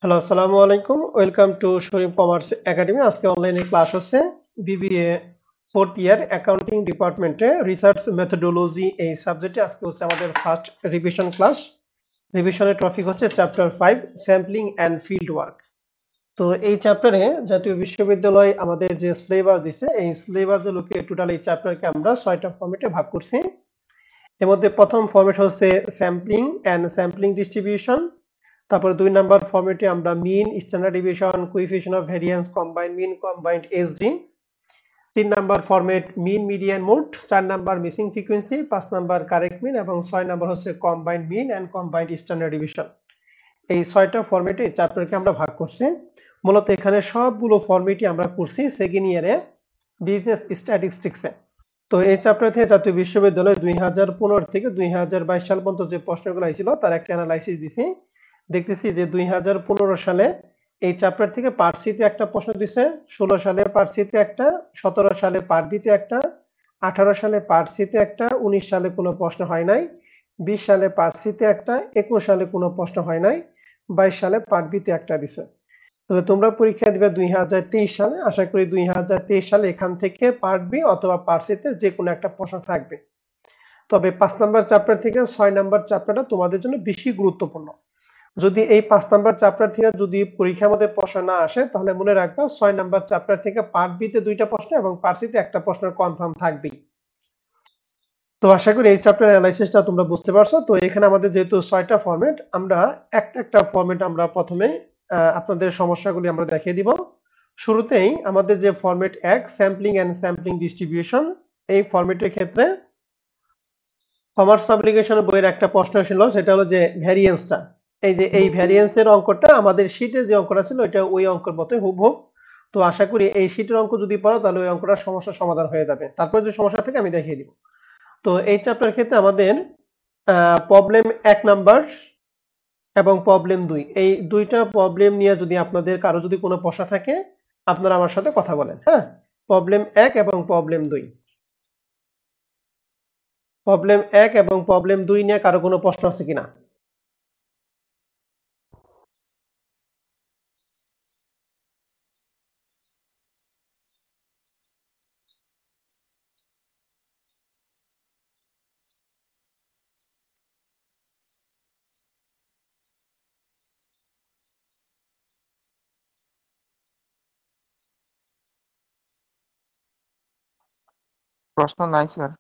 Hello, আসসালামু আলাইকুম। Welcome to Sharif commerce academy. আজকে অনলাইনে ক্লাস হচ্ছে বিবিএ 4th ইয়ার অ্যাকাউন্টিং ডিপার্টমেন্টে রিসার্চ মেথোডোলজি এই সাবজেক্টে আজকে হচ্ছে আমাদের ফার্স্ট রিভিশন ক্লাস। রিভিশনের টপিক হচ্ছে chapter 5 sampling and field work. তো এই চ্যাপ্টারে জাতীয় বিশ্ববিদ্যালয় আমাদের যে সিলেবাস দিছে এই সিলেবাসগুলোকে টোটাল এই চ্যাপ্টারকে আমরা 6টা ফরম্যাটে ভাগ করছি। এর মধ্যে প্রথম ফরম্যাট হচ্ছে স্যাম্পলিং অ্যান্ড স্যাম্পলিং ডিস্ট্রিবিউশন। তারপরে 2 নাম্বার ফরম্যাটে আমরা mean, standard division, coefficient of variance, combined mean, combined SD. 3 number format mean, median, mode. 4 number missing frequency, 5 number correct mean এবং 6 নাম্বার হচ্ছে combined mean and combined standard division. এই 6টা ফরম্যাটে এই চ্যাপ্টারকে আমরা ভাগ করছি। মূলত এখানে সবগুলো ফরম্যাটই আমরা করছি সেকেন্ড ইয়ারে বিজনেস স্ট্যাটিস্টিক্সে। তো এই চ্যাপ্টার থেকে জাতীয় বিশ্ববিদ্যালয় 2015 থেকে 2022 সাল পর্যন্ত যে প্রশ্নগুলো ছিল তার একটা অ্যানালাইসিস দিছি। দেখতেছি যে 2015 সালে এই চ্যাপ্টার থেকে পার্ট সিতে একটা প্রশ্ন দিছে, 16 সালে পার্ট সিতে একটা, 17 সালে পার্ট বিতে একটা, 18 সালে পার্ট সিতে একটা, 19 সালে কোনো প্রশ্ন হয় নাই, 20 সালে পার্ট সিতে একটা, 21 সালে কোনো প্রশ্ন হয় নাই, 22 সালে পার্ট বিতে একটা দিছে। তাহলে তোমরা পরীক্ষা দিবে 2023 সালে। আশা করি 2023 সালে এখান থেকে পার্ট বি অথবা পার্ট সিতে যে কোনো একটা প্রশ্ন থাকবে। তবে 5 নাম্বার চ্যাপ্টার থেকে 6 নাম্বার চ্যাপ্টারটা তোমাদের জন্য বেশি গুরুত্বপূর্ণ। যদি এই 5 নাম্বার চ্যাপ্টার থেকে যদি পরীক্ষার মধ্যে প্রশ্ন না আসে তাহলে মনে রাখবা 6 নাম্বার চ্যাপ্টার থেকে পার্ট বি তে 2টা প্রশ্ন এবং পার্ট সি তে একটা প্রশ্ন কনফার্ম থাকবেই। তো আশা করি এই চ্যাপ্টার অ্যানালাইসিসটা তোমরা বুঝতে পারছো। তো এখানে আমাদের যেহেতু 6টা ফরম্যাট, আমরা একটা ফরম্যাট আমরা প্রথমে আপনাদের সমস্যাগুলি আমরা দেখিয়ে দিব। শুরুতেই আমাদের যে format 1 sampling and sampling distribution, এই ফরম্যাটের ক্ষেত্রে কমার্স পাবলিকেশনের বইয়ের একটা প্রশ্ন ছিল, সেটা হলো যে ভ্যারিয়েন্সটা, এই যে এই ভ্যারিয়েন্সের অঙ্কটা আমাদের শীটের যে অঙ্কটা ছিল এটা ওই অঙ্কের মতোই হুবহু। তো আশা করি এই শীটের অঙ্ক যদি পড়ো তাহলে ওই অঙ্কটার সমস্যার সমাধান হয়ে যাবে। তারপরে যে সমস্যা থেকে আমি দেখিয়ে দিব। তো এই চ্যাপ্টার ক্ষেত্রে আমাদের প্রবলেম 1 নাম্বার এবং প্রবলেম 2, এই দুইটা প্রবলেম নিয়ে যদি আপনাদের কারো যদি কোনো প্রশ্ন থাকে আপনারা আমার সাথে কথা বলেন। হ্যাঁ, প্রবলেম 1 এবং প্রবলেম 2, প্রবলেম 1 এবং প্রবলেম 2 নিয়ে কারো কোনো প্রশ্ন আছে কিনা? প্রশ্ন নাই স্যার।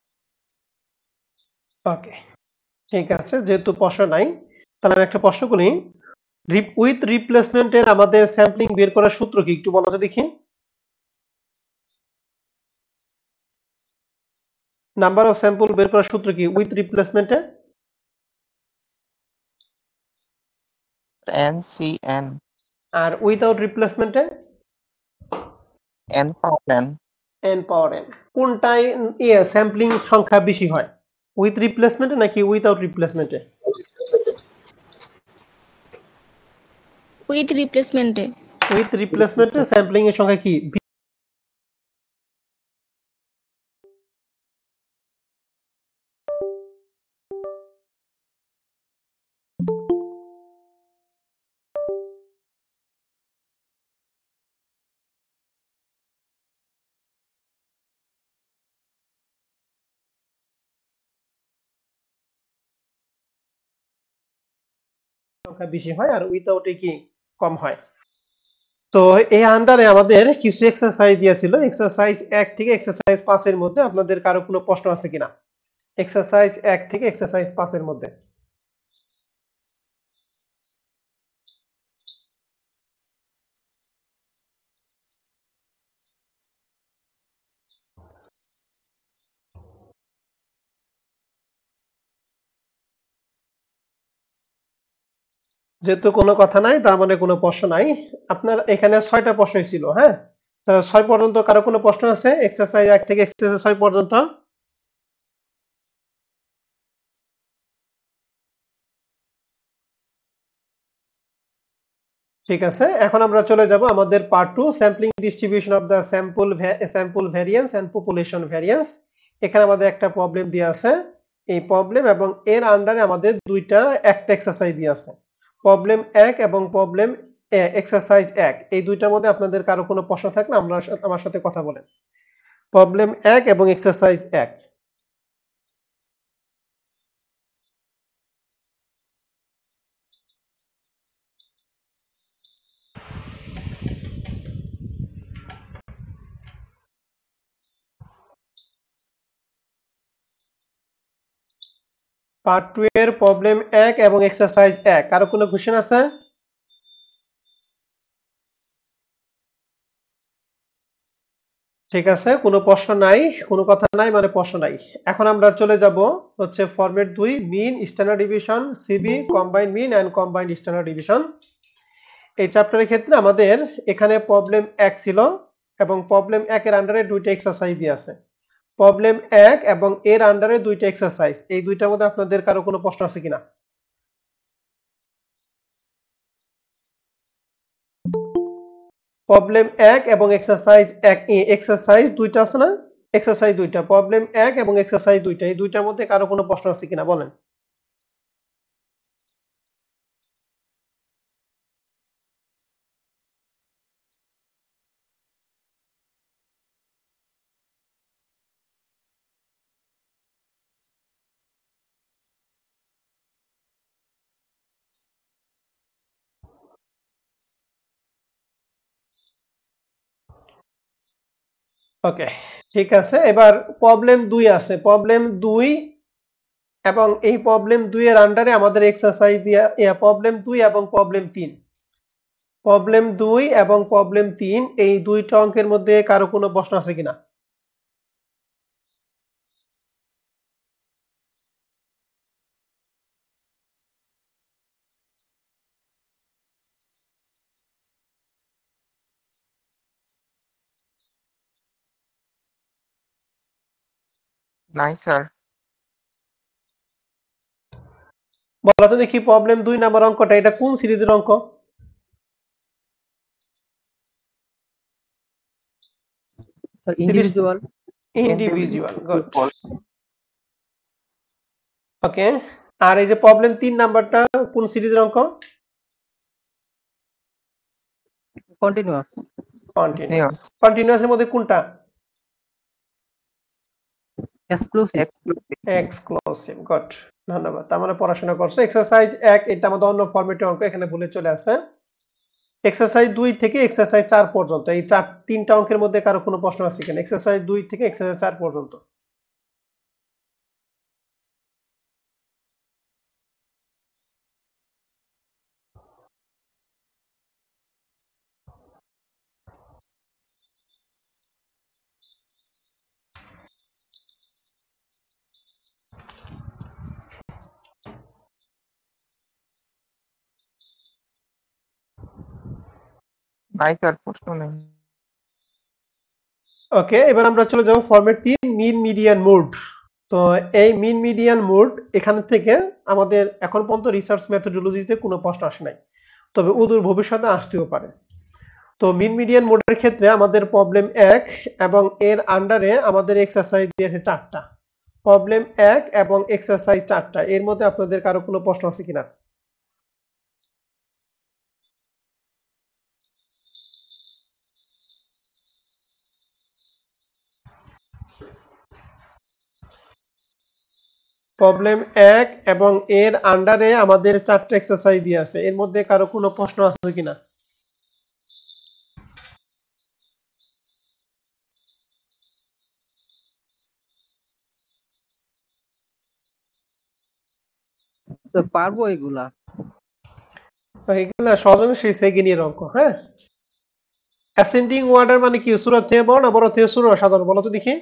ওকে, ঠিক আছে। যেহেতু প্রশ্ন নাই তাহলে আমি একটা প্রশ্ন করি। উইথ রিপ্লেসমেন্টের আমাদের স্যাম্পলিং বের করার সূত্র কি একটু বলো তো দেখি। নাম্বার অফ স্যাম্পল বের করার সূত্র কি উইথ রিপ্লেসমেন্টে? NCN আর উইদাউট রিপ্লেসমেন্টে? N power N N power N. কোনটায় স্যাম্পলিং সংখ্যা বেশি হয়, উইথ রিপ্লেসমেন্টে নাকি উইদাউট রিপ্লেসমেন্টে? উইথ রিপ্লেসমেন্টে। উইথ রিপ্লেসমেন্টে স্যাম্পলিং এর সংখ্যা কি সংখ্যা বেশি হয় আর উইদাউটে কি কম হয়? তো এই আন্ডারে আমাদের কিছু এক্সারসাইজ দিয়েছিল, এক্সারসাইজ 1 থেকে এক্সারসাইজ 5 এর মধ্যে আপনাদের কারো কোনো প্রশ্ন আছে কিনা? এক্সারসাইজ 1 থেকে এক্সারসাইজ 5 এর মধ্যে। যেহেতু কোনো কথা নাই তার মানে কোনো প্রশ্ন নাই। আপনার এখানে 6টা প্রশ্নই ছিল। হ্যাঁ, তো 6 পর্যন্ত কারো কোনো প্রশ্ন আছে এক্সারসাইজ 1 থেকে এক্সারসাইজ 6 পর্যন্ত? ঠিক আছে, এখন আমরা চলে যাব আমাদের part 2 sampling distribution of the sample variance and population variance. এখানে আমাদের একটা প্রবলেম দেয়া আছে, এই প্রবলেম এবং এর আন্ডারে আমাদের একটা এক্সারসাইজ দেয়া আছে। প্রবলেম 1 এবং প্রবলেম এক্সারসাইজ 1 এই দুইটার মধ্যে আপনাদের কারো কোনো প্রশ্ন থাকলে আমার সাথে কথা বলেন। প্রবলেম 1 এবং এক্সারসাইজ 1। পার্ট 2 এর প্রবলেম 1 এবং এক্সারসাইজ 1 কারো কোনো কোশ্চেন আছে? ঠিক আছে, কোনো প্রশ্ন নাই, কোনো কথা নাই মানে প্রশ্ন নাই। এখন আমরা চলে যাব হচ্ছে ফরম্যাট 2 মিন স্ট্যান্ডার্ড ডিভিশন সিবি combined mean and combined standard division. এই চ্যাপ্টারের ক্ষেত্রে আমাদের এখানে প্রবলেম 1 ছিল এবং প্রবলেম 1 এর আন্ডারে দুইটা এক্সারসাইজ দিয়ে আছে। প্রবলেম 1 এবং এর আন্ডারে দুইটা এক্সারসাইজ, এই দুইটার মধ্যে আপনাদের কারো কোনো প্রশ্ন আছে কিনা? প্রবলেম 1 এবং এক্সারসাইজ 1 এক্সারসাইজ দুইটা আছে না? এক্সারসাইজ দুইটা, প্রবলেম 1 এবং এক্সারসাইজ দুইটা, এই দুইটার মধ্যে কারো কোনো প্রশ্ন আছে কিনা বলেন। ওকে, ঠিক আছে। এবার প্রবলেম 2 আছে, প্রবলেম 2 এবং এই প্রবলেম 2 এর আন্ডারে আমাদের এক্সারসাইজ দিয়া প্রবলেম 2 এবং প্রবলেম 3, প্রবলেম 2 এবং প্রবলেম 3 এই দুইটা অঙ্কের মধ্যে কারো কোনো প্রশ্ন আছে কিনা? নাই স্যার। বলো তো দেখি, প্রবলেম 2 নাম্বার অঙ্কটা এটা কোন সিরিজের অঙ্ক? Sir series individual. Individual, good. Okay, আর এই যে প্রবলেম 3 নাম্বারটা কোন সিরিজের অঙ্ক? কন্টিনিউয়াস। কন্টিনিউয়াস। কন্টিনিউয়াসের মধ্যে কোনটা? এক্সক্লুসিভ। এক্সক্লুসিভ, গুড, ধন্যবাদ। আমরা পড়াশোনা করছো। এক্সারসাইজ 1 এটা আমাদের অন্য ফরম্যাটের অঙ্ক, এখানে ভুলে চলে আসে। এক্সারসাইজ 2 থেকে এক্সারসাইজ 4 পর্যন্ত এই তিনটা অঙ্কের মধ্যে কারো কোনো প্রশ্ন আছে কিনা? এক্সারসাইজ 2 থেকে এক্সারসাইজ 4 পর্যন্ত। নাই স্যার, প্রশ্ন নেই। ওকে, এবার আমরা চলে যাব ফরম্যাট 3 মিন মিডিয়ান মোড। তো এই মিন মিডিয়ান মোড এখান থেকে আমাদের এখন পর্যন্ত রিসার্চ মেথোডোলজিতে কোনো প্রশ্ন আসে নাই, তবে অদূর ভবিষ্যতে আসতেও পারে। তো মিন মিডিয়ান মোডের ক্ষেত্রে আমাদের প্রবলেম 1 এবং এর আন্ডারে আমাদের এক্সারসাইজ দিয়েছে 4টা। প্রবলেম 1 এবং এক্সারসাইজ 4টা, এর মধ্যে আপনাদের কারো কোনো প্রশ্ন আছে কিনা? প্রবলেম 1 এবং এর আন্ডারে আমাদের 4টা এক্সারসাইজ দিয়ে আছে, এর মধ্যে কারো কোনো প্রশ্ন আছে কিনা? তো পারবো এগুলা। তো এগুলা সহজ, সেই সেকেন্ডের অঙ্ক। হ্যাঁ, অ্যাসেন্ডিং অর্ডার মানে কি? ছোট থেকে বড় না বড় থেকে ছোট সাজানো? বলো তো দেখি।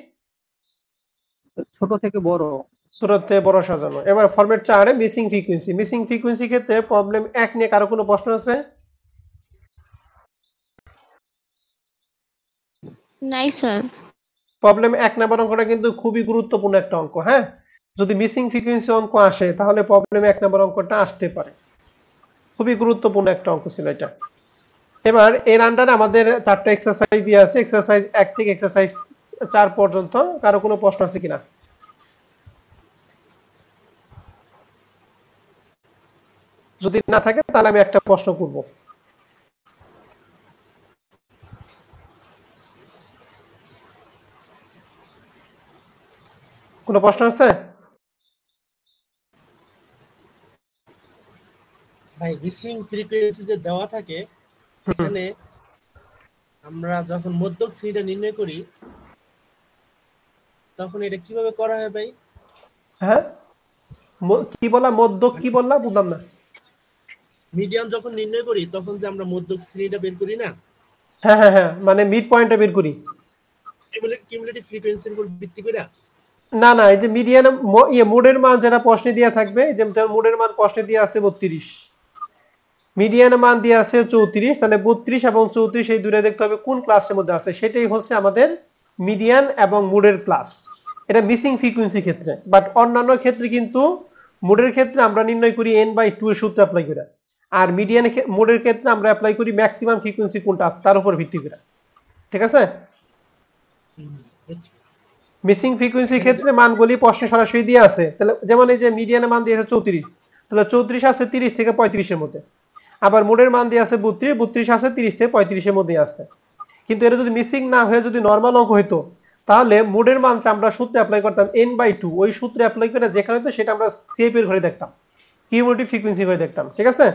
ছোট থেকে বড়। ছোট থেকে বড় সাজানো। এবার ফরম্যাট 4 এ মিসিং ফ্রিকোয়েন্সি। মিসিং ফ্রিকোয়েন্সি ক্ষেত্রে প্রবলেম 1 নিয়ে কারো কোনো প্রশ্ন আছে? নাই স্যার। প্রবলেম 1 নাম্বার অঙ্কটা কিন্তু খুবই গুরুত্বপূর্ণ একটা অঙ্ক। হ্যাঁ, যদি মিসিং ফ্রিকোয়েন্সি অঙ্ক আসে তাহলে প্রবলেম 1 নাম্বার অঙ্কটা আসতে পারে। খুবই গুরুত্বপূর্ণ একটা অঙ্ক ছিল এটা। এবার এর আন্ডারে আমাদের 4টা এক্সারসাইজ দিয়ে আছে, এক্সারসাইজ 1 থেকে এক্সারসাইজ 4 পর্যন্ত। কারো কোনো প্রশ্ন আছে কিনা? যদি না থাকে তাহলে আমি একটা প্রশ্ন করব। কোনো প্রশ্ন আছে? ভাই মিসিং ফ্রিকোয়েন্সি যে দেওয়া থাকে সেখানে আমরা যখন মধ্যক শ্রেণীটা নির্ণয় করি তখন এটা কিভাবে করা হয় ভাই? হ্যাঁ, কি বললা, মধ্যক কি বললা, বুঝলাম না। মিডিয়াম যখন নির্ণয় করি তখন যে আমরা মধ্যক শ্রেণীটা বের করি না, হ্যাঁ হ্যাঁ হ্যাঁ, মানে মিড পয়েন্টটা বের করি। কিউমুলেটিভ ফ্রিকোয়েন্সির উপর ভিত্তি করে। না না, এই যে মিডিয়ান মোডের মান যেটা প্রশ্নে দেওয়া থাকবে, যে মোডের মান প্রশ্নে দেওয়া আছে 32, মিডিয়ানের মান দেওয়া আছে 34, তাহলে 32 এবং 34 এই দুটো দেখতে হবে কোন ক্লাসের মধ্যে আছে, সেটাই হচ্ছে আমাদের মিডিয়ান এবং মোডের ক্লাস। এটা মিসিং ফ্রিকোয়েন্সি ক্ষেত্রে, বাট অন্যান্য ক্ষেত্রে কিন্তু মোডের ক্ষেত্রে আমরা নির্ণয় করি n/2 এর সূত্র অ্যাপ্লাই করে, আর মিডিয়ান মোডের ক্ষেত্রে আমরা অ্যাপ্লাই করি ম্যাক্সিমাম ফ্রিকোয়েন্সি কোনটা আছে তার উপর ভিত্তি করে। ঠিক আছে? বুঝছি। মিসিং ফ্রিকোয়েন্সির ক্ষেত্রে মানগুলি প্রশ্নে সরাসরি দিয়ে আছে, তাহলে যেমন এই যে মিডিয়ানের মান দিয়েছে 34, তাহলে 34 আছে 30 থেকে 35 এর মধ্যে, আবার মোডের মান দিয়ে আছে 32, 32 আছে 30 থেকে 35 এর মধ্যে আছে। কিন্তু এটা যদি মিসিং না হয়ে যদি নর্মাল অঙ্ক হইতো, তাহলে মোডের মানটা আমরা সূত্রে অ্যাপ্লাই করতাম n/2, ওই সূত্রে অ্যাপ্লাই করে যেখানে হতো সেটা আমরা সিএফ এর ঘরে দেখতাম, কিউমুলেটিভ ফ্রিকোয়েন্সি ঘরে দেখতাম। ঠিক আছে?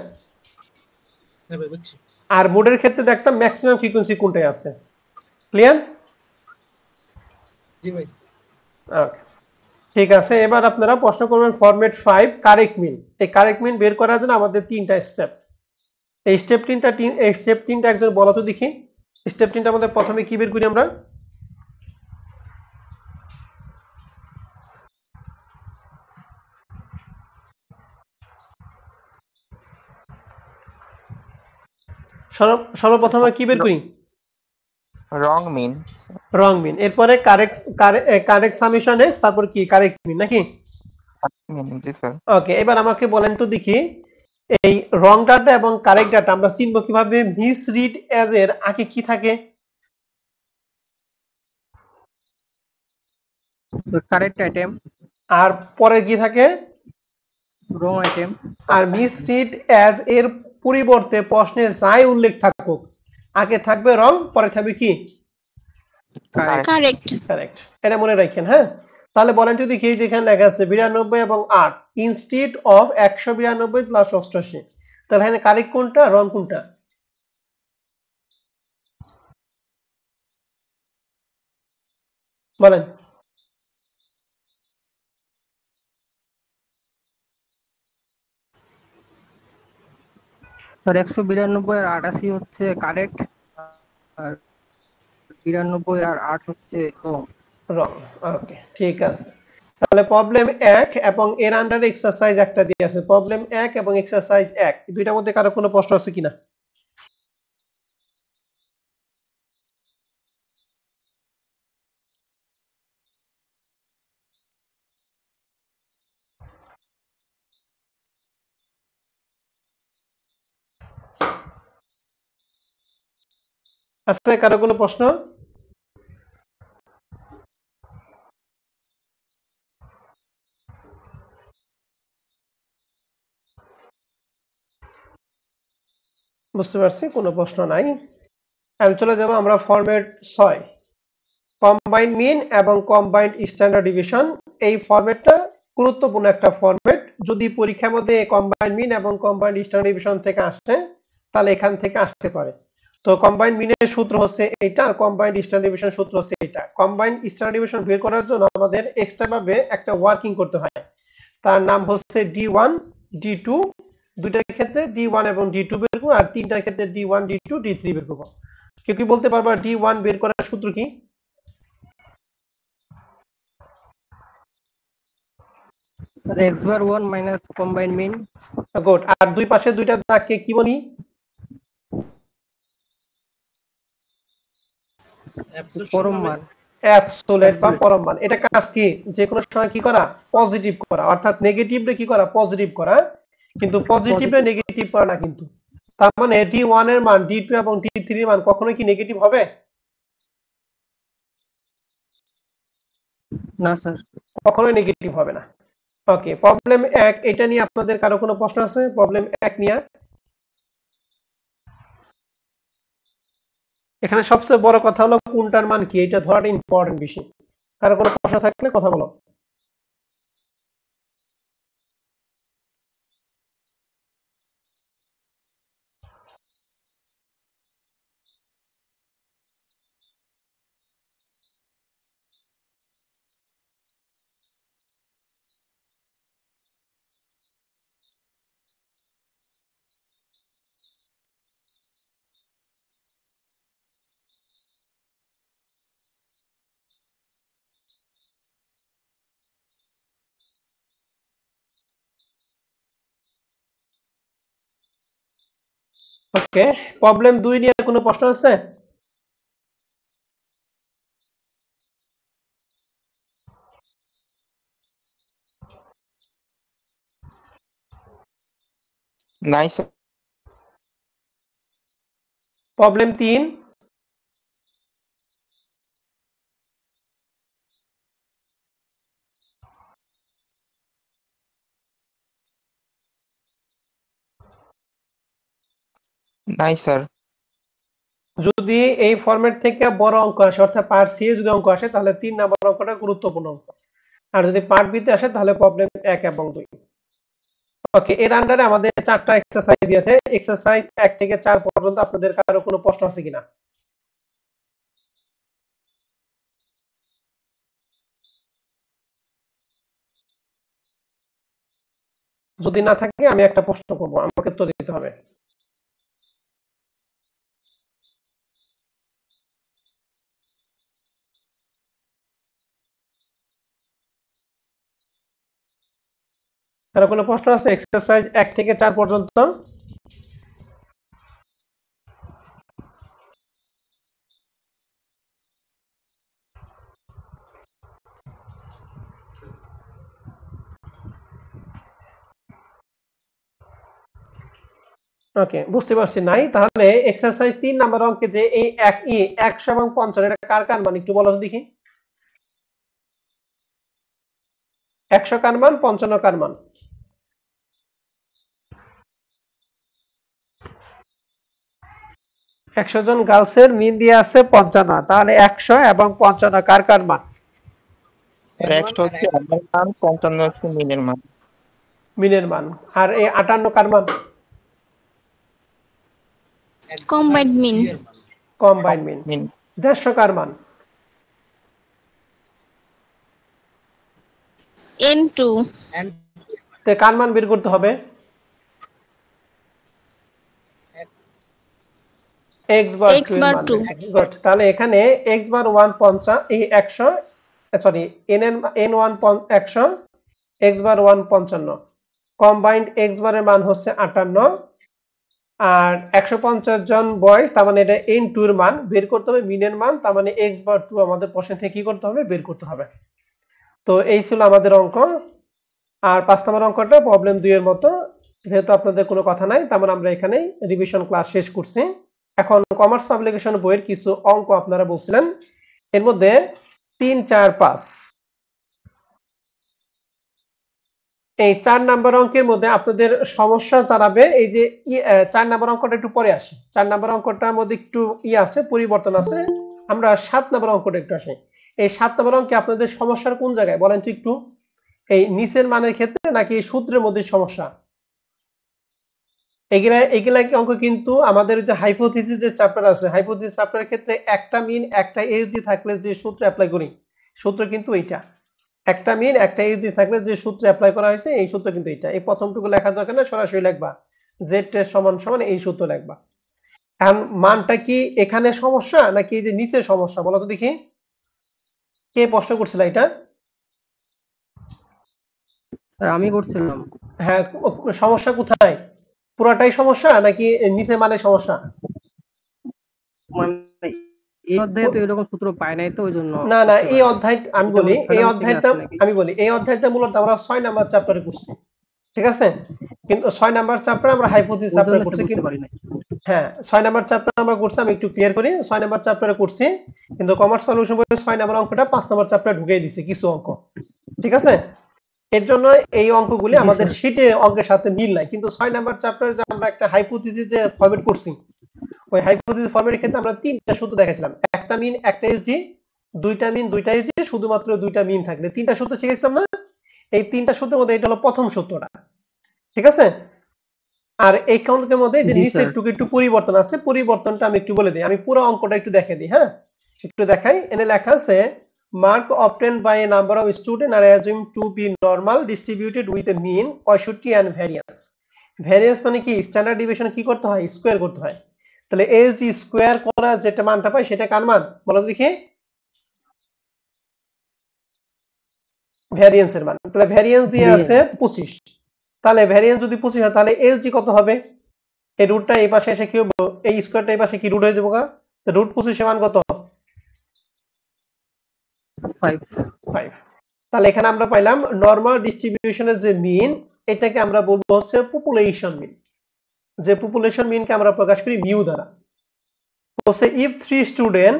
হ্যাঁ ভাই বুঝছি। আর মোডের ক্ষেত্রে দেখতাম ম্যাক্সিমাম ফ্রিকোয়েন্সি কোনটায় আছে। ক্লিয়ার? জি ভাই। ওকে, ঠিক আছে। এবার আপনারা প্রশ্ন করবেন ফরম্যাট 5 কারেক্ট মিন। এই কারেক্ট মিন বের করার জন্য আমাদের তিনটা স্টেপ। এই স্টেপ তিনটা একজন বলো তো দেখি। স্টেপ তিনটা আমাদের প্রথমে কি বের করি আমরা? সর্বপ্রথমে কি বের করি? রং মিন। রং মিন। এরপরে কারেক্ট সামেশন এক্স, তারপর কি কারেক্ট মিন নাকি? জি স্যার। ওকে, এবার আমাকে বলেন তো দেখি, এই রং ডাটা এবং কারেক্ট ডাটা আমরা চিনব কিভাবে? মিস রিড এজ এর আগে কি থাকে? কারেক্ট আইটেম, আর পরে কি থাকে? রং আইটেম। আর মিস রিড এজ এর পরিবর্তে প্রশ্নে যাই উল্লেখ থাকুক, আগে থাকবে রং, পরে থাকবে কি? Correct. কারেক্ট। এটা মনে রাখেন। হ্যাঁ, তাহলে বলেন যদি কি, যেখানে লেখা আছে 92 এবং 8 ইনস্টিড অফ 192 প্লাস 88, তাহলে এখানে কারেক্ট কোনটা, রং কোনটা? বলেন। স্যার 192 আর 88 হচ্ছে কারেক্ট, আর 92 আর 8 হচ্ছে রং। রং। ওকে, ঠিক আছে। তাহলে প্রবলেম 1 এবং এর আন্ডারে এক্সারসাইজ একটা দিয়ে আছে। প্রবলেম 1 এবং এক্সারসাইজ 1, এই দুইটার মধ্যে কারো কোনো প্রশ্ন আছে কিনা? আছে কারো কোনো প্রশ্ন? বুঝতে পারছি, কোনো প্রশ্ন নাই। আমি চলে যাব আমরা ফরম্যাট 6, কম্বাইন্ড মিন এবং কম্বাইন্ড স্ট্যান্ডার্ড ডিভিশন। এই ফরম্যাটটা গুরুত্বপূর্ণ একটা ফরম্যাট। যদি পরীক্ষার মধ্যে কম্বাইন্ড মিন এবং কম্বাইন্ড স্ট্যান্ডার্ড ডিভিশন থেকে আসে, তাহলে এখান থেকে আসতে পারে। তো কম্বাইন্ড মিনের সূত্র হচ্ছে এইটা, আর কম্বাইন্ড স্ট্যান্ডার্ড ডিভিশন সূত্র হচ্ছে এইটা। কম্বাইন্ড স্ট্যান্ডার্ড ডিভিশন বের করার জন্য আমাদের এক্সট্রা ভাবে একটা ওয়ার্কিং করতে হয়, তার নাম হচ্ছে D1 D2। দুইটার ক্ষেত্রে D1 এবং D2 বের করবো, আর তিনটার ক্ষেত্রে D1 D2 D3 বের করবো। কেউ কি বলতে পারবা D1 বের করার সূত্র কি? স্যার x বার 1 মাইনাস কম্বাইন্ড মিন। গুড। আর দুই পাশে দুইটা দাগকে কি বলি? পরম মান, অ্যাবসোলিউট বা পরম মান। এটা কাজ কি? যে কোনো সময় কি করা? পজিটিভ করা, অর্থাৎ নেগেটিভরে কি করা? পজিটিভ করা। কিন্তু পজিটিভরে নেগেটিভ করা না কিন্তু। তার মানে D1 এর মান D2 এবং D3 এর মান কখনোই কি নেগেটিভ হবে? না স্যার। কখনোই নেগেটিভ হবে না। ওকে, প্রবলেম 1 এটা নিয়ে আপনাদের কারো কোনো প্রশ্ন আছে? প্রবলেম 1 নিয়ে। এখানে সবচেয়ে বড় কথা হলো কোনটার মান কি, এটা ধরাটা ইম্পর্টেন্ট বিষয়। কারো কোনো প্রশ্ন থাকলে কথা বলো। ওকে, প্রবলেম 2 নিয়ে কোনো প্রশ্ন আছে? নাই স্যার। প্রবলেম 3 নাই স্যার। যদি এই ফরম্যাট থেকে বড় অঙ্ক আসে, অর্থাৎ পার্ট সি যদি অঙ্ক আসে, তাহলে 3 নাম্বার অঙ্কটা গুরুত্বপূর্ণ অঙ্ক। আর যদি পার্ট বি তে আসে তাহলে প্রবলেম 1 এবং 2। ওকে, এর আন্ডারে আমাদের 4টা এক্সারসাইজ দিয়েছে। এক্সারসাইজ 1 থেকে 4 পর্যন্ত আপনাদের কারো কোনো প্রশ্ন আছে কিনা? যদি না থাকে আমি একটা প্রশ্ন করব, আমাকে উত্তর দিতে হবে। কারো কোনো প্রশ্ন আছে এক্সারসাইজ 1 থেকে 4 পর্যন্ত? ওকে, বুঝতে পারছি নাই। তাহলে এক্সারসাইজ 3 নাম্বার অঙ্কে যে এই 100 এবং 55 এটা কার কার মান একটু বলো তো দেখি। 100 কার মান, 55 কার মান? 100 জন গার্লসের মিন দিয়ে আছে 55, তাহলে 100 এবং 55 কার কার মান? 100 হচ্ছে আমার মান, 55 হচ্ছে মিনের মান। মিনের মান। আর এই 58 কার মান? Combined mean. কম্বাইন মিন। মিন 150 কার মান? N2. তে কার মান বের করতে হবে? x বার 2 এর X bar মান। 2. গুড। তাহলে এখানে x বার 1 50, এই 100 সরি n1 100, x বার 1 55। কম্বাইন্ড x বারের মান হচ্ছে 58 আর 150 জন বয়স, তার মানে এটা n2 এর মান বের করতে হবে মিনের মান, তার মানে x বার 2 আমাদের প্রশ্ন থেকে কি করতে হবে? বের করতে হবে। তো এই ছিল আমাদের অঙ্ক। আর 5 নম্বর অঙ্কটা প্রবলেম 2 এর মতো, যেহেতু আপনাদের কোনো কথা নাই, তার মানে আমরা এখানেই রিভিশন ক্লাস শেষ করছি। এখন কমার্স পাবলিকেশন বইয়ের কিছু অঙ্ক আপনারা বলছিলেন, এর মধ্যে 3, 4, 5 এই 4 নাম্বার অঙ্কের মধ্যে আপনাদের সমস্যা জানাবে। এই যে 4 নাম্বার অঙ্কটা একটু পরে আসে, 4 নাম্বার অঙ্কটার মধ্যে একটু আছে, পরিবর্তন আছে। আমরা 7 নাম্বার অঙ্কটা একটু আসি। এই 7 নাম্বার অঙ্কে আপনাদের সমস্যার কোন জায়গায় বলেন তো একটু? এই নিচের মানের ক্ষেত্রে নাকি সূত্রের মধ্যে সমস্যা? এগুলা অঙ্ক কিন্তু আমাদের যে হাইপোথিসিস যে চ্যাপ্টার আছে, হাইপোথিসিস চ্যাপ্টারের ক্ষেত্রে একটা মিন একটা এসডি থাকলে যে সূত্র অ্যাপ্লাই করি, সূত্র কিন্তু এইটা। একটা মিন একটা এসডি থাকলে যে সূত্র অ্যাপ্লাই করা হয়েছে, এই সূত্র কিন্তু এইটা। এই প্রথমটুকু লেখা দরকার না, সরাসরি লিখবা জেড টেস্ট সমান সমান এই সূত্র লিখবা। এখন মানটা কি এখানে সমস্যা নাকি এই যে নিচে সমস্যা বলো তো দেখি, কে প্রশ্ন করছিল এটা? স্যার আমি করছিলাম। হ্যাঁ, সমস্যা কোথায়? পুরাটাই সমস্যা নাকি নিচে মানে সমস্যা? মানে এই অধ্যায়ে তো এরকম সূত্র পাই নাই, তো ওই জন্য না না, বুঝতে এই পারিনি। অধ্যায় আমি এটা বলি, ছয় এই নম্বর থেকে অধ্যায়টা আসছে নাকি? এই অধ্যায়টা মূলত আমরা 6 নাম্বার চ্যাপ্টারে করছি, ঠিক আছে? কিন্তু 6 নাম্বার চ্যাপ্টারে আমরা হাইপোথিসিস ওই চ্যাপ্টারে জন্য করছি, বুঝতে কিন্তু পারি নাই। হ্যাঁ 6 নাম্বার চ্যাপ্টার আমরা করছি, আমি একটু ক্লিয়ার করি। 6 নাম্বার চ্যাপ্টারে করছি, কিন্তু কমার্স সলিউশন বইতে 6 নাম্বার অঙ্কটা 5 নাম্বার চ্যাপ্টারে ঢুকিয়ে দিয়েছি কিছু অঙ্ক, ঠিক আছে? এর জন্য এই অঙ্কগুলি জি আমাদের স্যার। শীটে অঙ্কের সাথে মিল নাই, কিন্তু 6 নাম্বার চ্যাপ্টারে যে আমরা একটা হাইপোথিসিস যে ফরম্যাট করছি, ওই হাইপোথিসিস ফরম্যাটের ক্ষেত্রে আমরা 3টা সূত্র দেখাইছিলাম। একটা মিন একটা এসডি, দুইটা মিন দুইটা এসডি, শুধুমাত্র দুইটা মিন থাকলে 3টা সূত্র শিখেছিলাম না? এই 3টা সূত্রের মধ্যে এটা হলো প্রথম সূত্রটা, ঠিক আছে? আর এই কাউন্টের মধ্যে যে জি নিচের স্যার। টুকু একটু পরিবর্তন আছে, পরিবর্তনটা আমি একটু বলে দিই। আমি পুরো অঙ্কটা একটু দেখে দিই, হ্যাঁ একটু দেখাই। এনে লেখা আছে mark obtained by a number of students are assumed to be normal distributed with a mean 65 and variance। Variance মানে কি? স্ট্যান্ডার্ড ডিভিশন কি করতে হয়? স্কোয়ার করতে হয়। তাহলে এসডি স্কোয়ার করা যেটা মানটা পাই সেটা কার মান বলো দেখি? ভ্যারিয়েন্সের মান। তাহলে ভ্যারিয়েন্স দিয়ে আছে 25, তাহলে ভ্যারিয়েন্স যদি 25 হয় তাহলে এসডি কত হবে? এই রুটটা এই পাশে এসে কি হবে, এই স্কয়ারটা এই পাশে কি রুট হয়ে যাবে গা, তো রুট 25 মান কত 5 5। তাহলে এখানে আমরা পাইলাম নরমাল ডিস্ট্রিবিউশনের যে মিন, এটাকে আমরা বলবো হচ্ছে পপুলেশন মিন, যে পপুলেশন মিনকে আমরা প্রকাশ করি মিউ দ্বারা। বলছে if 3 student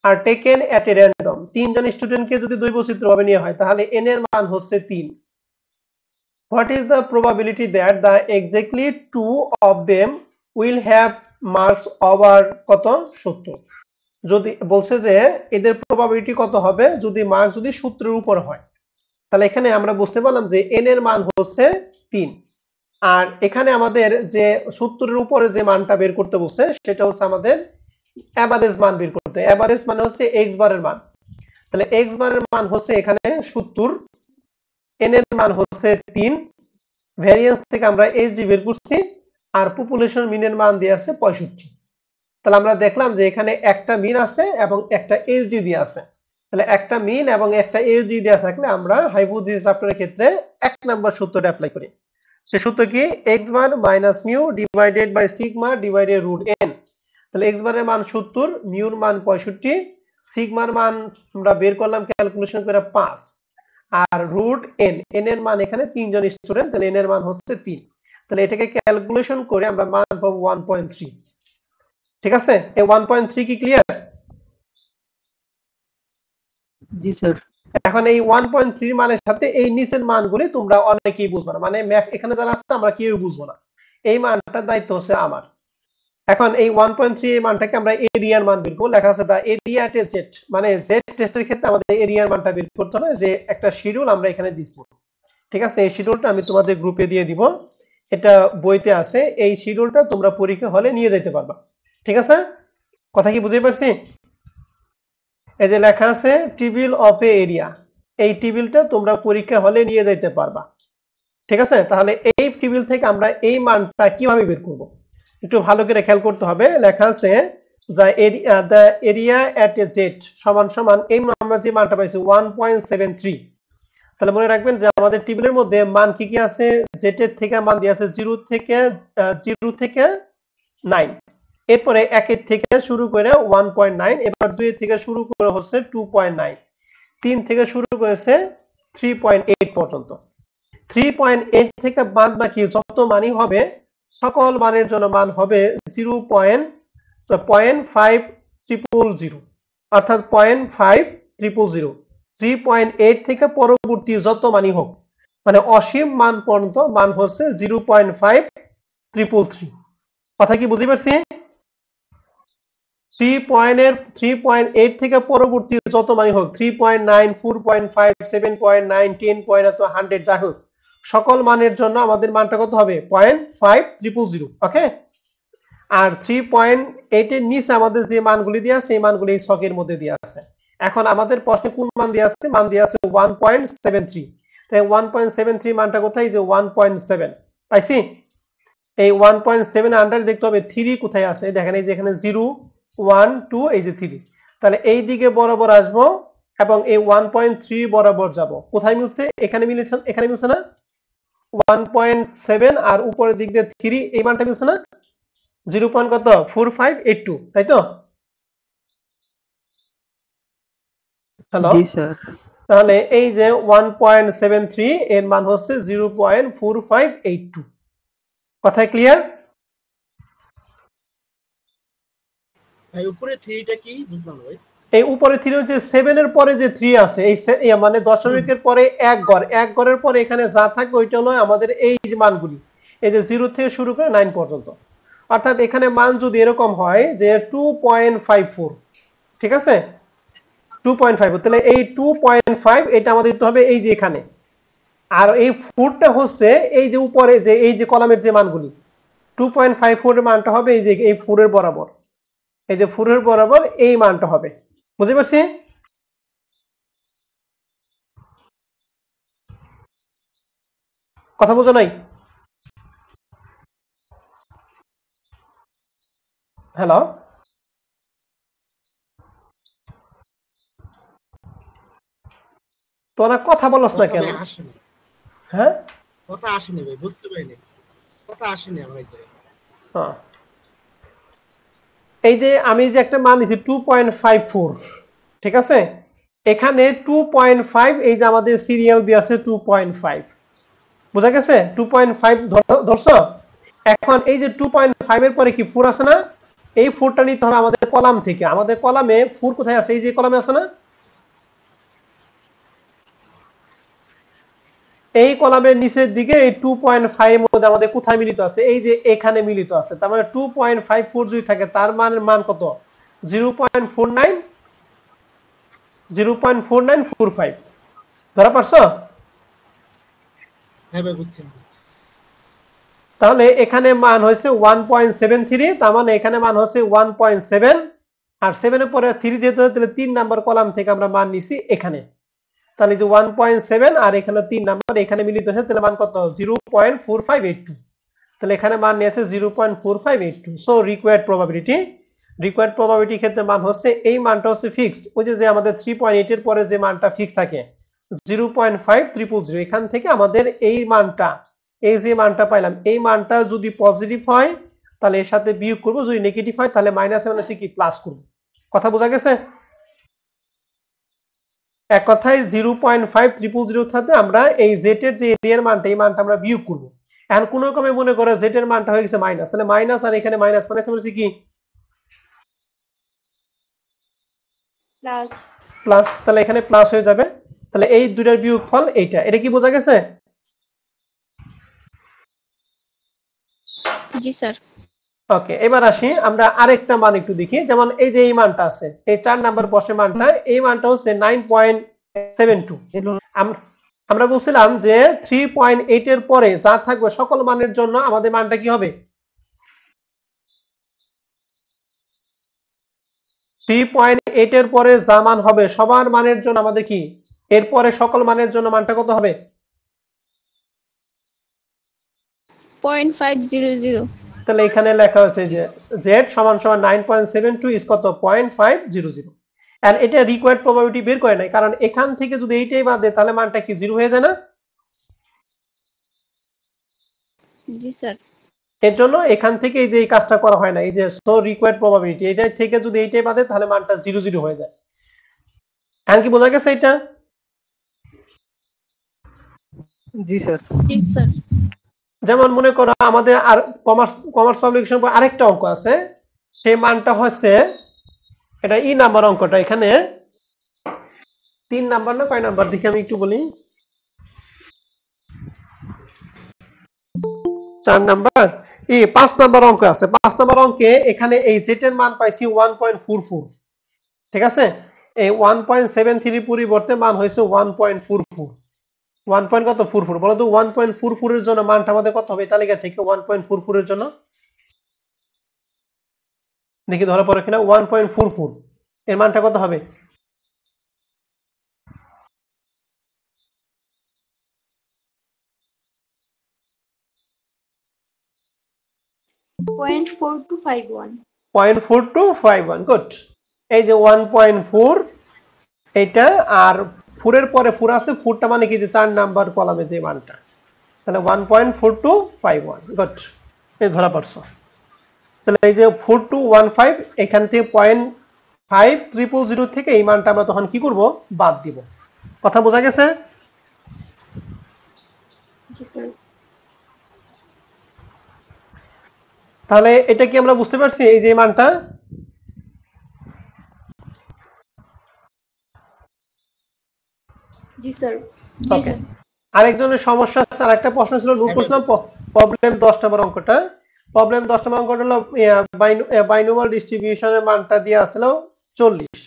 are taken at a random, তিনজন স্টুডেন্টকে যদি দুই বৈচিত্র্যভাবে নেওয়া হয় তাহলে n এর মান হচ্ছে 3। What is the probability that the exactly 2 of them will have marks over কত 70। যদি বলছে যে এদের প্রবাবিলিটি কত হবে যদি মার্কস যদি 70 এর উপর হয়, তাহলে এখানে আমরা বুঝতে পারলাম যে n এর মান হচ্ছে 3। আর এখানে আমাদের যে 70 এর উপরে যে মানটা বের করতে বলছে সেটা হচ্ছে আমাদের এভারেজ মান বের করতে। এভারেজ মানে হচ্ছে এক্স বারের মান। তাহলে এক্স বারের মান হচ্ছে এখানে 70, n এর মান হচ্ছে 3, ভ্যারিয়েন্স থেকে আমরা এইচডি বের করছি, আর পপুলেশন মিনের মান দিয়ে আছে 65। তাহলে আমরা দেখলাম যে এখানে একটা মিন আছে এবং একটা এইচডি দিয়ে আছে। তাহলে একটা মিন এবং একটা এইচডি দেওয়া থাকলে আমরা হাইপোথিসিস চ্যাপ্টারের ক্ষেত্রে 1 নম্বর সূত্রটা অ্যাপ্লাই করি। সে সূত্র কি x bar minus mu divided by sigma divided রুট n। তাহলে x বারের মান 70, মিউর মান 65, সিগমার মান আমরা বের করলাম ক্যালকুলেশন করে 5, আর রুট n, n এর মান এখানে তিনজন স্টুডেন্ট, তাহলে n এর মান হচ্ছে 3। তাহলে এটাকে ক্যালকুলেশন করে আমরা মান পাবো 1.3। ঠিক আছে, এই 1.3 কি ক্লিয়ার? জি স্যার। এখন এই 1.3 মানের সাথে এই নিচের মানগুলি তোমরা অনেকেই বুঝবে না, মানে এখানে যারা আছে আমরা কেউ বুঝবো না, এই মানটার দায়িত্ব হচ্ছে আমার। এখন এই 1.3 এই মানটাকে আমরা এরিয়ার মান বের করব। লেখা আছে দা এরিয়া এট জেড, মানে জেড টেস্টের ক্ষেত্রে আমাদের এরিয়ার মানটা বের করতে হবে, যে একটা শিডিউল আমরা এখানে দিচ্ছি। ঠিক আছে, এই শিডিউলটা আমি তোমাদের গ্রুপে দিয়ে দিব, এটা বইতে আছে। এই শিডিউলটা তোমরা পরীক্ষা হলে নিয়ে যেতে পারবা। ঠিক আছে, কথা কি বুঝতে পারছি? এই যে লেখা আছে টেবিল অফ এ এরিয়া, এই টেবিলটা তোমরা পরীক্ষা হলে নিয়ে যেতে পারবা। ঠিক আছে, তাহলে এই টেবিল থেকে আমরা এই মানটা কিভাবে বের করব একটু ভালো করে খেয়াল করতে হবে। লেখা আছে the area at A Z সমান সমান এই আমরা যে মানটা পাইছি 1.73। তাহলে মনে রাখবেন যে আমাদের টেবিলের মধ্যে মান কি কি আছে, জেড এর থেকে মান দিয়ে আছে 0 থেকে 9, এরপরে 1 এর থেকে শুরু করে 1.9, এবার 2 এর থেকে শুরু করে হচ্ছে 2.9, 3 থেকে শুরু করেছে 3.8 পর্যন্ত। 3.8 থেকে বাদ বাকি যত মানই হবে সকল মানের জন্য মান হবে 0.5000, অর্থাৎ 0.5000। 3.8 থেকে পরবর্তী যত মানই হোক, মানে অসীম মান পর্যন্ত মান হচ্ছে 0.5333। কথা কি বুঝতে পারছি? 3.8 থেকে পরবর্তী যত মানই হোক, 3.9, 4.5, 7.9, 10, 100 যা হোক, সকল মানের জন্য আমাদের মানটা কত হবে 0.5000। ওকে, আর 3.8 এর নিচে আমাদের যে মানগুলি দেওয়া আছে এই মানগুলি এই ছকের মধ্যে দেওয়া আছে। এখন আমাদের প্রশ্নে কোন মান দেওয়া আছে? মান দেওয়া আছে 1.73। তাই 1.73 মানটা কোথায়? যে 1.7 পাইছি। এই 1.7 আন্ডার দেখতে হবে 3 কোথায় আছে, দেখেন এই যে এখানে 0, 1, 2, এই যে 3। তাহলে এই দিকে বরাবর আসবো এবং এই 1.3 বরাবর যাব। কোথায় মিলছে? এখানে মিলেছে, এখানে মিলছে না 1.7, আর উপরের দিক দিয়ে 3, এই মানটা মিলছে না 0.4582, তাই তো? হ্যালো, জি স্যার। তাহলে এই যে 1.73 এর মান হচ্ছে 0.4582। কথায় ক্লিয়ার? ভাই উপরে 3টা কি বুঝলাম না ভাই। এই উপরে 3 হচ্ছে 7 এর পরে যে 3 আছে, এই মানে দশমিকের পরে এক ঘরের পরে এখানে যা থাকবে ওইটা হলো আমাদের এই যে মানগুলি, এই যে 0 থেকে শুরু করে 9 পর্যন্ত। অর্থাৎ এখানে মান যদি এরকম হয় যে 2.54, ঠিক আছে 2.5, তাহলে এই 2.5 এটা আমাদের দিতে হবে এই যে এখানে, আর এই 4টা হচ্ছে এই যে উপরে যে এই যে কলামের যে মানগুলি, 2.54 এর মানটা হবে এই যে এই 4 এর বরাবর, এই যে 4 এর বরাবর এই মানটা হবে। বুঝতে পারছি? কথা বুঝো নাই? হ্যালো, তোরা কথা বলছ না কেন? হ্যাঁ, কথা আসেনি ভাই, বুঝতে পারিনি, কথা আসেনি আমার ভিতরে। হ্যাঁ এই যে আমি যে একটা মান নিছি 2.54 ঠিক আছে এখানে 2.5 এই যে আমাদের সিরিয়াল দিয়ে আছে 2.5 বুঝা গেছে 2.5 ধরছো এখন এই যে 2.5 এর পরে কি 4 আছে না এই 4টা নিতে হবে আমাদের কলাম থেকে আমাদের কলামে 4 কোথায় আছে এই যে কলামে আছে না এই কলামের নিচের দিকে এই 2.5 এর মধ্যে আমাদের কোথায় মিলিত আছে এই যে এখানে মিলিত আছে তার মানে 2.54 যদি থাকে তার মান কত 0.4945 ধরা পারছো হ্যাঁ ভাই বুঝছেন তাহলে এখানে মান হয়েছে 1.73 তার মানে এখানে মান হচ্ছে 1.7 আর 7 এর পরে 3 যেতে তাহলে 3 নাম্বার কলাম থেকে আমরা মান নিছি এখানে তাহলে যে 1.7 আর এখানে 3 নাম্বার এখানে মিলিত হয়েছে তাহলে মান কত 0.4582 তাহলে এখানে মান নিয়েছে 0.4582 সো রিকোয়ার্ড প্রবাবিলিটি ক্ষেত্রে মান হচ্ছে এই মানটা হচ্ছে ফিক্সড ওই যে আমাদের 3.8 এর পরে যে মানটা ফিক্স থাকে 0.5300 এখান থেকে আমাদের এই মানটা এই যে মানটা পাইলাম এই মানটা যদি পজিটিভ হয় তাহলে এর সাথে বিয়োগ করব যদি নেগেটিভ হয় তাহলে মাইনাস মানে কি প্লাস করব কথা বোঝা গেছে এক কথায় 0.5300 থাকতে আমরা এই z এর যে এরিয়ার মানটা এই মানটা আমরা বিয়োগ করব এখন কোন রকমে মনে করে z এর মানটা হয়ে গেছে মাইনাস তাহলে মাইনাস আর এখানে মাইনাস মানে হচ্ছে কি প্লাস তাহলে এখানে প্লাস হয়ে যাবে তাহলে এই দুইটার বিয়োগফল এইটা এটা কি বোঝা গেছে জি স্যার ওকে এবার আসি আমরা আরেকটা মান একটু দেখি যেমন এই যে এই মানটা আছে এই 4 নাম্বার প্রশ্নের মানটা এই মানটা হচ্ছে 9.72 আমরা বলছিলাম যে 3.8 এর পরে যা থাকবে সকল মানের জন্য আমাদের মানটা কি হবে 3.8 এর পরে যা মান হবে সবার মানের জন্য আমাদের কি এরপরে সকল মানের জন্য মানটা কত হবে 0.500 তাহলে এখানে লেখা হয়েছে যে z সমান সমান 9.72 ইজ কত 0.500 এন্ড এটা রিকোয়ার্ড প্রবাবিলিটি বের করে নাই কারণ এখান থেকে যদি এইটাই বাদ দেয় তাহলে মানটা কি 0 হয়ে যায় না জি স্যার এর জন্য এখান থেকে এই যে এই কাজটা করা হয় না এই যে সো রিকোয়ার্ড প্রবাবিলিটি এটা থেকে যদি এইটাই বাদ দেয় তাহলে মানটা 0 হয়ে যায় এখন কি বোঝা গেছে এটা জি স্যার যেমন মনে করো আমাদের আর কমার্স পাবলিকেশন আরেকটা অঙ্ক আছে সেই মানটা হচ্ছে এটা ই নাম্বার অঙ্কটা এখানে 3 নাম্বার না কয় নাম্বার দেখি আমি একটু বলি 4 নাম্বার 5 নাম্বার অঙ্ক আছে 5 নাম্বার অঙ্কে এখানে এই z এর মান পাইছি 1.44 ঠিক আছে এই 1.73 পরিবর্তে মান হয়েছে 1.44 1. কত 44 বলো তো 1.44 এর জন্য মানটা আমাদের কত হবে তালিকা থেকে 1.44 এর জন্য দেখি ধরা পড়ে কিনা 1.44 এর মানটা কত হবে 0.4251 গুড এই যে 1.4 এটা আর 4 এর পরে 4 আছে 4টা মানে কি যে 4 নাম্বার কলামে যে মানটা তাহলে 1.4251 গুড এই ধরা পড়ছো তাহলে এই যে 4215 এখান থেকে 0.5300 থেকে এই মানটা আমরা তখন কি করব বাদ দিব কথা বোঝা গেছে জি স্যার তাহলে এটা কি আমরা বুঝতে পারছি এই যে মানটা জি স্যার জি স্যার আরেকজনের সমস্যা আছে আরেকটা প্রশ্ন ছিল নোট করছিলাম প্রবলেম 10 নম্বর অঙ্কটা প্রবলেম 10 নম্বর অঙ্কটা হলো বাইনোমিয়াল ডিস্ট্রিবিউশনের মানটা দেয়া ছিল 40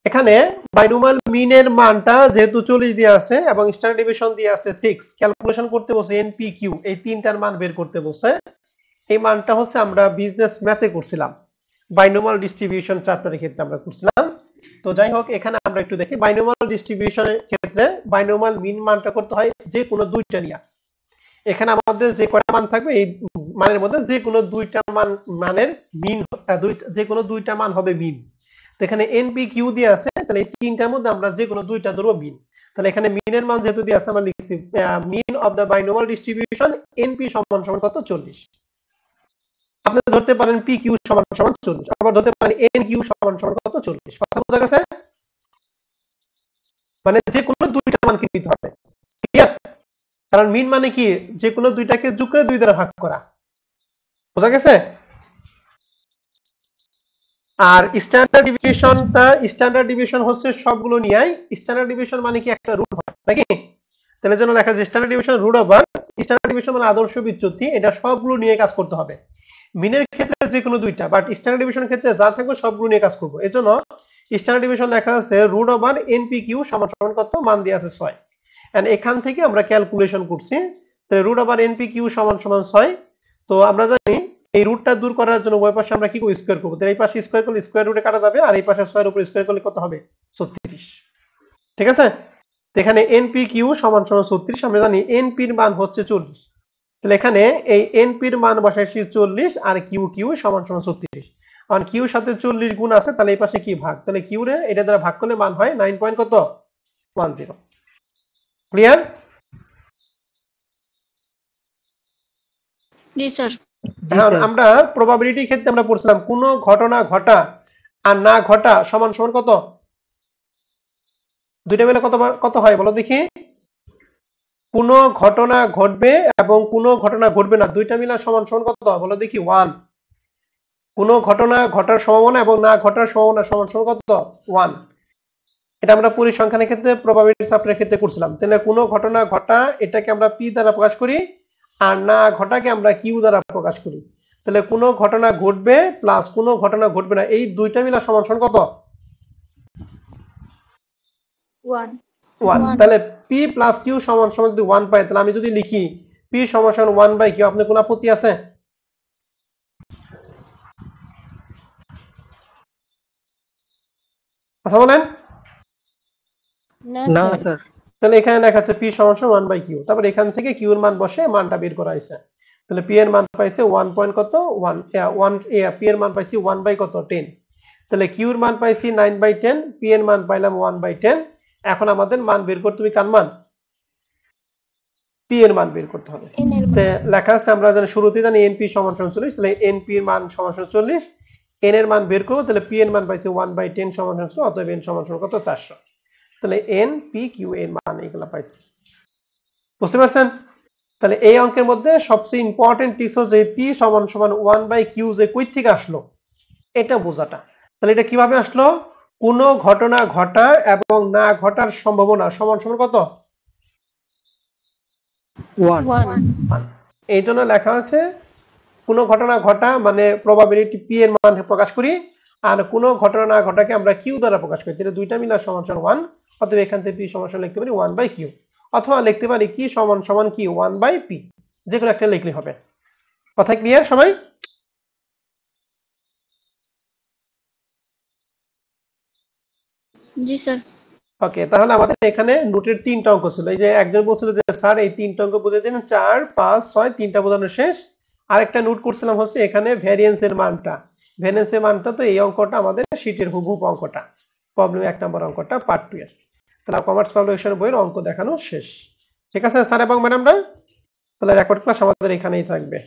এখানে বাইনোমিয়াল মিনের মানটা যেহেতু 40 দেয়া আছে এবং স্ট্যান্ডার্ড ডেভিয়েশন দেয়া আছে 6 ক্যালকুলেশন করতে বসে এনপিকিউ এই তিনটার মান বের করতে বসে এই মানটা হচ্ছে আমরা বিজনেস ম্যাথে করছিলাম বাইনোমিয়াল ডিস্ট্রিবিউশন চ্যাপ্টারের ক্ষেত্রে আমরা করছিলাম তো যাই হোক এখানে আমরা একটু দেখি বাইনোমিয়াল ডিস্ট্রিবিউশনের ক্ষেত্রে বাইনোমিয়াল মিন মানটা করতে হয় যে কোনো দুইটা নিয়া এখানে আমাদের যে কয়টা মান থাকবে এই মানের মধ্যে যে কোনো দুইটা মানের মিন যে কোনো দুইটা মান হবে মিন তো এখানে এনপি কিউ দিয়ে আছে তাহলে এই তিনটার মধ্যে আমরা যে কোনো দুইটা ধরবো মিন তাহলে এখানে মিনের মান যেহেতু দিয়ে আছে আমরা লিখছি mean of the binomial distribution NP সমান সমান কত 40 আপনি ধরতে পারেন পি কিউ সমান সমান 40, আবার ধরতে পারেন এন কিউ সমান সমান কত 40। কথা বোঝা গেছে? মানে যে কোনো দুইটা মানকে নিতে হবে, ক্লিয়ার? কারণ মিন মানে কি, যে কোনো দুইটাকে যোগ করে 2 দ্বারা ভাগ করা। বোঝা গেছে? আর স্ট্যান্ডার্ড ডিভিশন হচ্ছে সবগুলো নিয়েই। স্ট্যান্ডার্ড ডিভিশন মানে কি একটা রুট হয় নাকি? তাহলে জন্য লেখা আছে standard division root over. Standard division মানে আদর্শ বিচ্যুতি, এটা সবগুলো নিয়ে কাজ করতে হবে। মিনের ক্ষেত্রে যে কোনো দুইটা, বাট স্ট্যান্ডার্ড ডিভিশনের ক্ষেত্রে যা থাকবে সবগুলো নিয়ে কাজ করবো। এজন্য স্ট্যান্ডার্ড ডিভিশন লেখা আছে রুট ওভার এনপি কিউ সমান সমান কত, মান দিয়ে আছে 6। এন্ড এখান থেকে আমরা ক্যালকুলেশন করছি, তাহলে রুট ওভার এনপি কিউ সমান সমান 6। তো আমরা জানি এই রুটটা দূর করার জন্য ওই পাশে আমরা কি করব, স্কয়ার করব। তাহলে এই পাশে স্কয়ার করলে স্কয়ার রুটে কাটা যাবে, আর এই পাশে 6 এর উপর স্কয়ার করলে কত হবে, 36। ঠিক আছে? তো এখানে এনপি কিউ সমান সমান 36, আমরা জানি এনপি এর মান হচ্ছে 40। তাহলে এখানে এই এনপি এর মান বসাইছি 40 আর কিউ কিউ সমান সমান 36। কারণ কিউ সাথে 40 গুণ আছে, তাহলে এই পাশে কি ভাগ, তাহলে কিউ রে এটা দ্বারা ভাগ করলে মান হয় 9 পয়েন্ট কত 10। ক্লিয়ার? জি স্যার। এখন আমরা প্রবাবিলিটি ক্ষেত্রে আমরা পড়ছিলাম কোন ঘটনা ঘটা আর না ঘটা সমান সমান কত, দুইটা মিলে কত হয় বলো দেখি। কোন ঘটনা ঘটবে এবং কোন ঘটনা ঘটবে না, দুইটা মিলে সমান সমান কত বলো দেখি, 1। কোন ঘটনা ঘটার সম্ভাবনা এবং না ঘটার সম্ভাবনা সমান সমান কত, 1। এটা আমরা পরিসংখ্যানের ক্ষেত্রে প্রবাবিলিটি চ্যাপ্টারের ক্ষেত্রে করছিলাম। তাহলে কোন ঘটনা ঘটা এটাকে আমরা পি দ্বারা প্রকাশ করি, আর না ঘটাকে আমরা কিউ দ্বারা প্রকাশ করি। তাহলে কোন ঘটনা ঘটবে প্লাস কোন ঘটনা ঘটবে না, এই দুইটা মিলা সমান সমান কত, 1। তাহলে পি প্লাস কিউ সমান সমান যদি 1 পাই, তাহলে আমি যদি লিখি পি সমান সমান 1 বাই কিউ, আপনার কোনো আপত্তি আছে? কথা বলেন। না স্যার। তাহলে এখানে লেখা আছে পি সমান সমান 1 বাই কিউ, তারপর এখান থেকে কিউ এর মান বসে মানটা বের করা হয়েছে। তাহলে পি এর মান পাইছে 1 পয়েন্ট কত 1 পি এর মান পাইছি 1 বাই কত 10। তাহলে কিউ এর মান পাইছি 9 বাই 10, পি এর মান পাইলাম 1 বাই 10। এখন আমাদের মান বের করতে হবে, কার মান, পি এর মান বের করতে হবে। তো লেখা আছে আমরা জানি শুরুতেই জানি এনপি সমান সমান 40, তাহলে এনপি এর মান সমান সমান 40, এন এর মান বের করব। তাহলে পি এর মান পাইছি 1 বাই 10 সমান সমান, অতএব এন সমান সমান কত 400। তাহলে এন পি কিউ এর মান এগুলা পাইছি। বুঝতে পারছেন? তাহলে এই অঙ্কের মধ্যে সবচেয়ে ইম্পর্টেন্ট টিপস হচ্ছে পি সমান সমান 1 বাই কিউ যে কই থেকে আসলো এটা বোঝাটা। তাহলে এটা কিভাবে আসলো, কোন ঘটনা ঘটা এবং না ঘটার সম্ভাবনা সমান সমান কত, 1। এই জন্য লেখা আছে কোন ঘটনা ঘটা মানে প্রবাবিলিটি পি এর মান প্রকাশ করি, আর কোন ঘটনা না ঘটাকে আমরা কিউ দ্বারা প্রকাশ করি। তাহলে দুইটা মিলা সমান সমান 1, অতএব এখান থেকে পি সমান সমান লিখতে পারি 1 বাই কিউ, অথবা লিখতে পারি কি সমান সমান কি 1 বাই পি, যে কোনো একটা লিখলে হবে। কথা ক্লিয়ার সবাই? জি স্যার। ওকে, তাহলে আমাদের এখানে নোটের 3টা অঙ্ক ছিল। এই যে একজন বলছিল যে স্যার এই 3টা অঙ্ক বুঝিয়ে দিন, 4, 5, 6 3টা বোঝানো শেষ। আরেকটা নোট করছিলাম হচ্ছে এখানে ভ্যারিয়েন্সের মানটা, ভ্যারিয়েন্সের মানটা তো এই অঙ্কটা আমাদের শীটের হুবহু অঙ্কটা, প্রবলেম 1 নম্বর অঙ্কটা পার্ট 2 এর। তাহলে কমার্স পাবলিকেশন বইয়ের অঙ্ক দেখানো শেষ। ঠিক আছে স্যার এবং ম্যাডামরা, তাহলে রেকর্ড ক্লাস আমাদের এখানেই থাকবে।